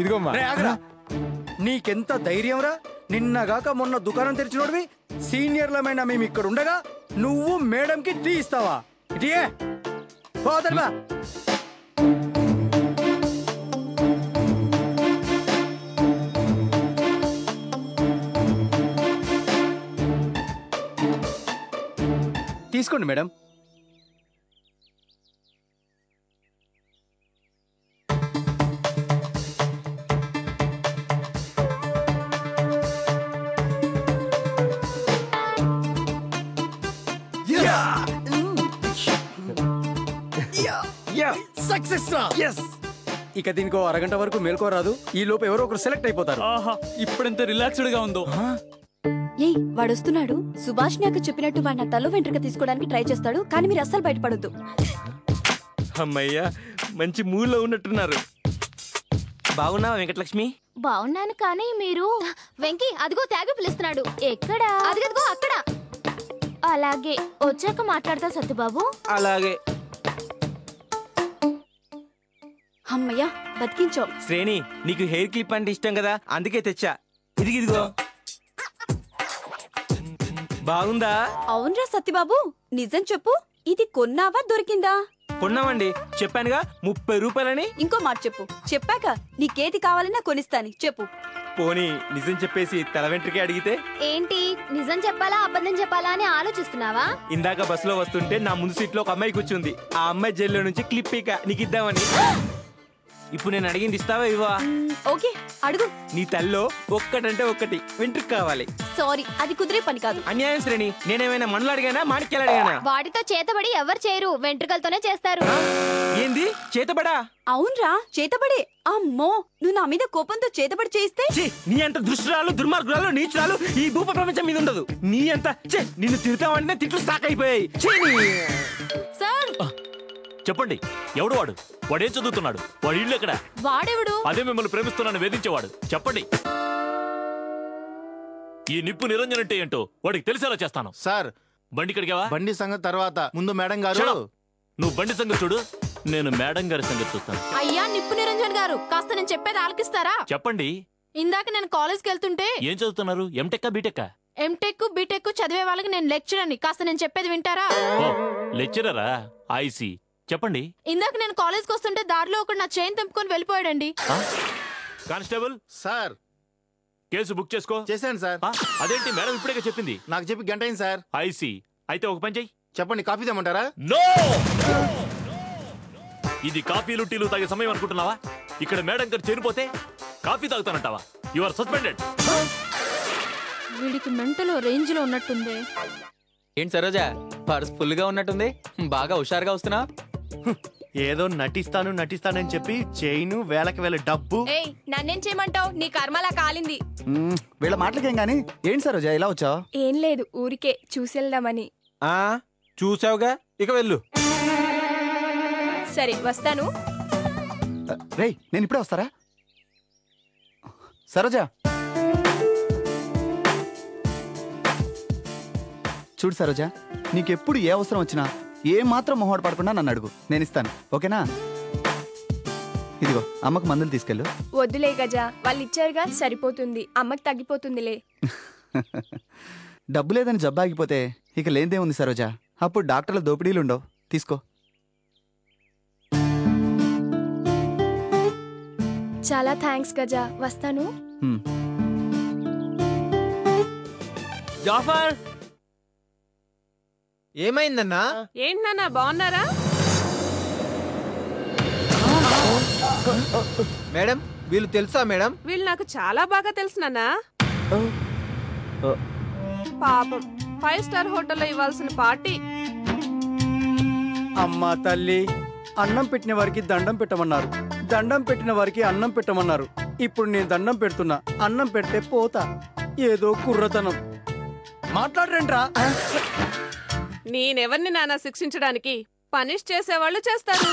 ఇదిగోమ్మా. నీకెంత ధైర్యం రా? నిన్నగాక మొన్న దుకాణం తెరిచినోడివి, సీనియర్లమైన మేము ఇక్కడ ఉండగా నువ్వు మేడంకి టీ ఇస్తావా? ఇటీయే పోదర్వా. తీసుకోండి మేడం. ఇక దీనికో అరగంట వరకు మేల్కోరాదు. ఈ లోపు ఎవరో ఒకరు సెలెక్ట్ అయిపోతారు. ఇప్పుడెంత రిలాక్స్డ్ గా ఉందో. ఏయ్ వాడొస్తున్నాడు. సుభాష్ నాకు చెప్పినట్టు వాడిన తల వెంట్రుక తీసుకోవడానికి ట్రై చేస్తాడు, కానీ మీరు అస్సలు బయటపడొద్దు. అమ్మయ్యా, మంచి మూడ్లో ఉన్నట్టున్నారు. బాగున్నావా వెంకటలక్ష్మి? బాగున్నాను, కానీ మీరు వెంకీ అదిగో త్యాగి పిలుస్తున్నాడు. ఎక్కడా? అదిగో అక్కడ. అలాగే వచ్చాక మాట్లాడతా సత్యబాబు. అలాగే. అమ్మయ్యా బతికించో. శ్రేణి, నీకు హెయిర్ క్లిప్ అంటే ఇష్టం కదా, అందుకే తెచ్చా. ఇదిగో. బాగుందా? అవునరా సత్యబాబు, నిజం చెప్పు, ఇది కొన్నావా దొరికిందా? కొన్నామండి, చెప్పానుగా 30 రూపాయలని. ఇంకో మాట చెప్పు. చెప్పాక నీకేది కావాలన్నా కొనిస్తాను చెప్పు. పోనీ నిజం చెప్పేసి తల వెంట్రుకే అడిగితే? ఏంటి నిజం చెప్పాలా అబద్ధం చెప్పాలా అని ఆలోచిస్తున్నావా? ఇందాక బస్సులో వస్తుంటే నా ముందు సీట్ లో ఒక అమ్మాయి కూర్చుంది. ఆ అమ్మాయి జైల్లో నుంచి క్లిప్ నీకు ఇద్దామని. ఇప్పుడు నేను అడిగింది ఇస్తావా ఇవ్వా? ఓకే అడుగు. నీ తల్లో ఒక్కటంటే ఒక్కటి వెంట్రుక కావాలి. సారీ, అది కుదిరే పని కాదు. అన్యాయం శ్రేణి. నేనేమైనా మనలు అడిగానా, మాణిక్యాలు అడిగానా? వాటితో చేతబడి ఎవరు చేయరు, వెంట్రుకలతోనే చేస్తారు. ఏంది చేతబడా? అవునరా చేతబడే. అమ్మో, నువ్వు నా మీద కోపంతో చేతబడి చేయిస్తే? నీ అంత దుష్టురాలు, దుర్మార్గురాలు, నీచురాలు ఈ భూప ప్రపంచం మీద ఉండదు. నీ అంత నిన్ను తిడతామంటే తిట్లు స్టాక్ అయిపోయాయి. సార్ చెప్పండి, ఎవడు వాడు? వాడేం చదువుతున్నాడు? వాడి ఇల్లు ఎక్కడ? వాడెవడు? అదే మిమ్మల్ని ప్రేమిస్తున్నాను వేధించేవాడు. చెప్పండి. ఈ నిప్పు నిరంజన్ అంటే ఏంటో వాడికి తెలిసేలా చేస్తాను. సార్, బండి కడిగావా? బండి సంగతి తర్వాత, ముందు మేడం గారు. నువ్వు బండి సంగతి చూడు, నేను మేడం గారి సంగతి చూస్తాను. అయ్యా నిప్పు నిరంజన్ గారు, కాస్త నేను చెప్పేది ఆలకిస్తారా? చెప్పండి. ఇందాక నేను కాలేజ్కి వెళ్తుంటే. ఏం చదువుతున్నారు? ఎంటెక్కా బీటెక్కా? ఎంటెక్ బీటెక్ చదివే వాళ్ళకి నేను లెక్చరర్ని, కాస్త నేను చెప్పేది వింటారా? లెక్చరరా? ఐసి. చెప్పండి. ఇందాక నేను కాలేజ్కి వస్తుంటే దారిలో ఒకడు నా చైన్ తెంపుకొని వెళ్ళిపోయాడండి. కానిస్టేబుల్ సార్, కేసు బుక్ చేసుకో. చేశాను సార్. అదేంటి మేడం ఇప్పుడే చెప్పింది? నాకు చెప్పి గంట అయింది సార్. ఐసి. అయితే ఒక పని చెయ్యి. చెప్పండి, కాఫీ తెమ్మంటారా? నో, ఇది కాఫీలు టీలు తాగే సమయం అనుకుంటున్నావా? ఇక్కడ మేడం గారు చేరిపోతే కాఫీ తాగుతానంటావా? You are suspended. వీడికి మెంటల్ రేంజ్ లో ఉన్నట్టుంది. ఏంటి సరోజా, పర్స్ ఫుల్ గా ఉన్నట్టుంది, బాగా హుషారుగా వస్తున్నా? ఏదో నటిస్తానని చెప్పి చైను, వేలకి వేల డబ్బు. నన్నేం చేయమంటావు? నీ కర్మలా కాలింది. వీళ్ళ మాటలకేం గానీ ఏంటి సరోజా ఇలా వచ్చావు? ఏం లేదు, ఊరికే చూసెళ్దామని. చూసావుగా, ఇక వెళ్ళు. సరే వస్తాను. రేయ్, నేను ఇప్పుడే వస్తారా? సరోజా చూడు సరోజా, నీకెప్పుడు ఏ అవసరం వచ్చినా ఏ మాత్రం మొహమాట పడకుండా నన్ను అడుగు, నేను ఇస్తాను. ఓకేనా? ఇదిగో అమ్మకు మందులు తీసుకెళ్ళు. వద్దులే గజా, వాళ్ళు ఇచ్చారుగా, సరిపోతుంది. అమ్మకి తగ్గిపోతుందిలే. డబ్బు లేదని జబ్బు ఆగిపోతే ఇక లేనిదే ఉంది సరోజా. అప్పుడు డాక్టర్ల దోపిడీలు ఉండవు. తీసుకో. చాలా థ్యాంక్స్ గజా, వస్తాను. జాఫర్, ఏమైందన్నా? ఏంటన్నా, బాగున్నారా? మేడం, వీళ్ళు తెలుసా మేడం? వీళ్ళు నాకు చాలా బాగా తెలుసు నాన్న. పాపం 5 స్టార్ హోటల్లో ఇవ్వాల్సిన పార్టీ. అమ్మా తల్లి, అన్నం పెట్టిన వారికి దండం పెట్టమన్నారు, దండం పెట్టిన వారికి అన్నం పెట్టమన్నారు. ఇప్పుడు నేను దండం పెడుతున్నా, అన్నం పెడితే పోతా. ఏదో కుర్రతనం. మాట్లాడరేంట్రా? నేనెవరిని నాన్న శిక్షించడానికి? పనిష్ చేసేవాళ్ళు చేస్తారు.